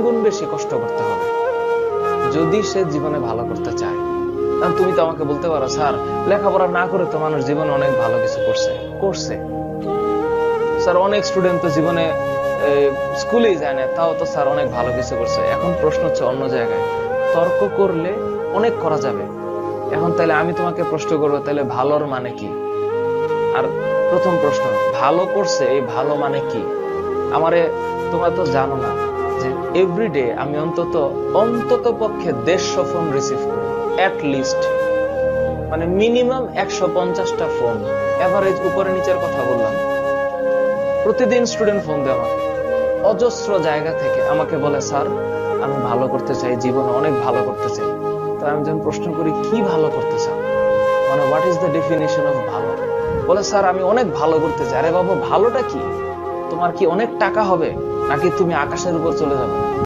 গুণ বেশি কষ্ট করতে হবে যদি সে জীবনে ভালো করতে চায়। কারণ তুমি তো আমাকে বলতে পারো, স্যার লেখাপড়া না করে তো মানুষ জীবনে অনেক ভালো কিছু করছে করছে স্যার, অনেক স্টুডেন্ট তো জীবনে স্কুলেই যায় না, তাও তো স্যার অনেক ভালো কিছু করছে। এখন প্রশ্ন হচ্ছে অন্য জায়গায়, তর্ক করলে অনেক করা যাবে। এখন তাহলে আমি তোমাকে প্রশ্ন করবো, তাহলে ভালোর মানে কি? আর প্রথম প্রশ্ন, ভালো করছে, এই ভালো মানে কি? আমারে তোমরা তো জানো না যে এভরিডে আমি অন্তত অন্তত পক্ষে 150 ফোন রিসিভ করি, এট লিস্ট, মানে মিনিমাম 150টা ফোন, এভারেজ উপরে নিচের কথা বললাম। প্রতিদিন স্টুডেন্ট ফোন দেয় আমাকে, অজস্র জায়গা থেকে আমাকে বলে, স্যার আমি ভালো করতে চাই, জীবনে অনেক ভালো করতে চাই। তো আমি যখন প্রশ্ন করি কি ভালো করতে চাও, মানে what is the definition of ভালো, বলে স্যার আমি অনেক ভালো করতে চাই। আরে বাবা, ভালোটা কি? তোমার কি অনেক টাকা হবে, নাকি তুমি আকাশের উপর চলে যাবে?